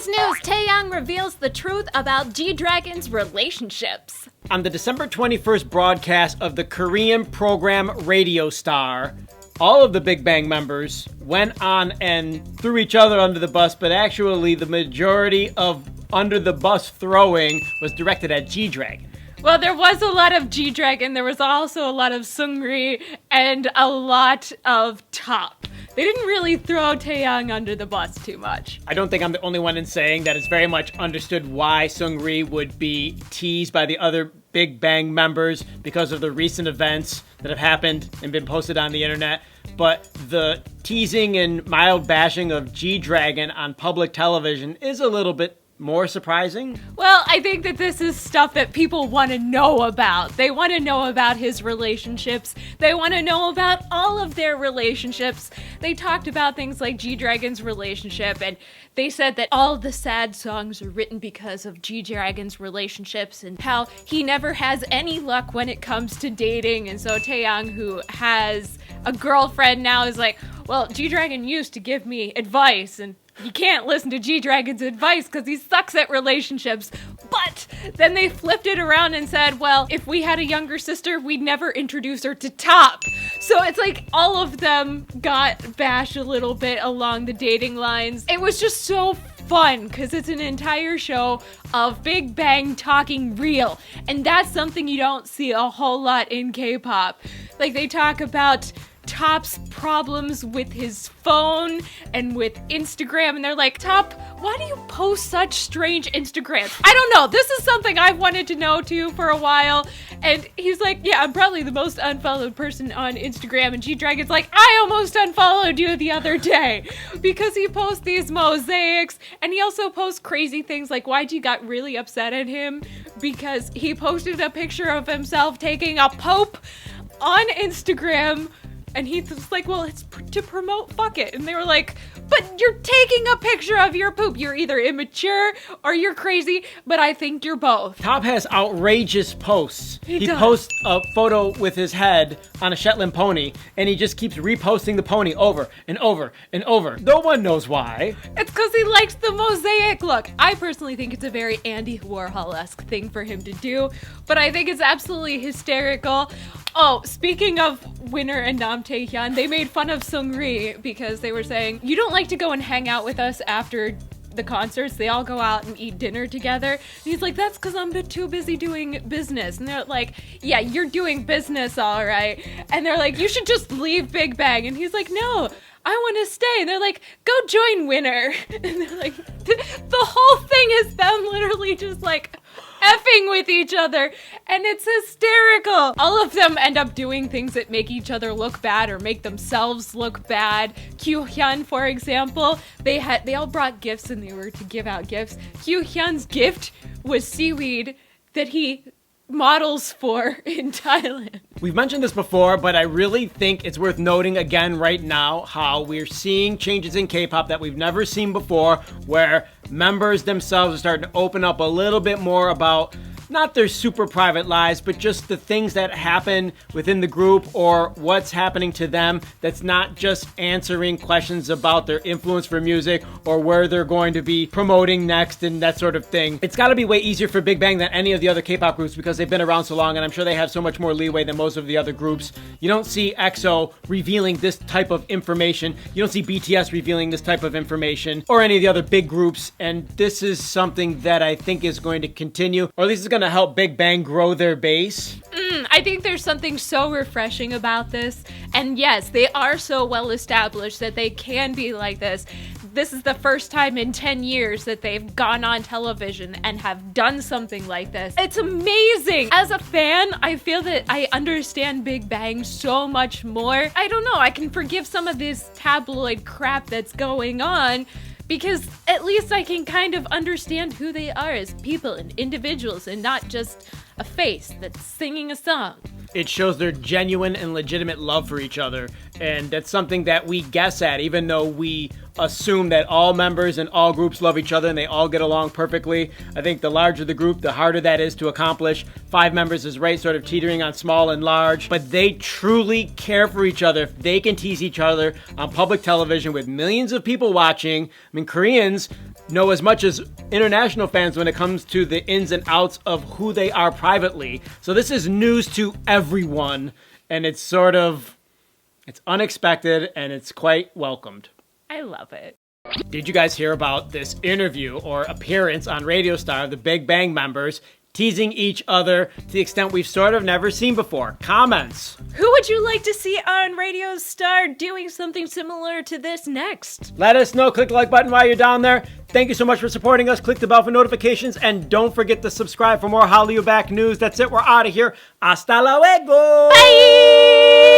News! Taeyang reveals the truth about G-Dragon's relationships. On the December 21st broadcast of the Korean program Radio Star, all of the Big Bang members went on and threw each other under the bus, but actually the majority of under the bus throwing was directed at G-Dragon. Well, there was a lot of G-Dragon, there was also a lot of Seungri, and a lot of Top. They didn't really throw Taeyang under the bus too much. I don't think I'm the only one in saying that it's very much understood why Seungri would be teased by the other Big Bang members because of the recent events that have happened and been posted on the internet. But the teasing and mild bashing of G-Dragon on public television is a little bit more surprising. Well, I think that this is stuff that people want to know about. They want to know about his relationships. They want to know about all of their relationships. They talked about things like G-Dragon's relationship, and they said that all the sad songs are written because of G-Dragon's relationships and how he never has any luck when it comes to dating. And so Taeyang, who has a girlfriend now, is like, well, G-Dragon used to give me advice, and you can't listen to G-Dragon's advice because he sucks at relationships. But then they flipped it around and said, well, if we had a younger sister, we'd never introduce her to Top. So it's like all of them got bashed a little bit along the dating lines. It was just so fun because it's an entire show of Big Bang talking real. And that's something you don't see a whole lot in K-pop. Like, they talk about Top's problems with his phone and with Instagram, and they're like, Top, why do you post such strange Instagrams? I don't know, this is something I've wanted to know too for a while. And he's like, yeah, I'm probably the most unfollowed person on Instagram. And G-Dragon's like, I almost unfollowed you the other day because he posts these mosaics, and he also posts crazy things like YG got really upset at him because he posted a picture of himself taking a poop on Instagram. And he's like, well, it's to promote fuck it. And they were like, but you're taking a picture of your poop. You're either immature or you're crazy, but I think you're both. Top has outrageous posts. He does. posts a photo with his head on a Shetland pony, and he just keeps reposting the pony over and over and over. No one knows why. It's because he likes the mosaic look. I personally think it's a very Andy Warhol-esque thing for him to do, but I think it's absolutely hysterical. Oh, speaking of Winner and Nam Taehyun, they made fun of Seungri because they were saying, you don't like to go and hang out with us after the concerts. They all go out and eat dinner together. And he's like, that's because I'm too busy doing business. And they're like, yeah, you're doing business, all right. And they're like, you should just leave Big Bang. And he's like, no, I want to stay. And they're like, go join Winner. And they're like, the whole thing is them literally just like effing with each other, and it's hysterical. All of them end up doing things that make each other look bad or make themselves look bad. Kyu-hyun, for example, they all brought gifts and they were to give out gifts. Kyu-hyun's gift was seaweed that he models for in Thailand. We've mentioned this before, but I really think it's worth noting again right now how we're seeing changes in K-pop that we've never seen before, where members themselves are starting to open up a little bit more about not their super private lives, but just the things that happen within the group or what's happening to them that's not just answering questions about their influence for music or where they're going to be promoting next and that sort of thing. It's got to be way easier for Big Bang than any of the other K-pop groups because they've been around so long, and I'm sure they have so much more leeway than most of the other groups. You don't see EXO revealing this type of information. You don't see BTS revealing this type of information or any of the other big groups, and this is something that I think is going to continue, or at least it's going to help Big Bang grow their base. I think there's something so refreshing about this. And yes, they are so well established that they can be like this. This is the first time in 10 years that they've gone on television and have done something like this. It's amazing. As a fan, I feel that I understand Big Bang so much more. I don't know, I can forgive some of this tabloid crap that's going on because at least I can kind of understand who they are as people and individuals and not just a face that's singing a song. It shows their genuine and legitimate love for each other, and that's something that we guess at, even though we assume that all members and all groups love each other and they all get along perfectly. I think the larger the group, the harder that is to accomplish. 5 members is right, sort of teetering on small and large, but they truly care for each other. If they can tease each other on public television with millions of people watching, I mean, Koreans know as much as international fans when it comes to the ins and outs of who they are privately. So this is news to everyone, and it's unexpected and it's quite welcomed. I love it. Did you guys hear about this interview or appearance on Radio Star of the Big Bang members teasing each other to the extent we've sort of never seen before? Comments. Who would you like to see on Radio Star doing something similar to this next? Let us know. Click the like button while you're down there. Thank you so much for supporting us. Click the bell for notifications. And don't forget to subscribe for more Hallyu Back news. That's it. We're out of here. Hasta luego. Bye!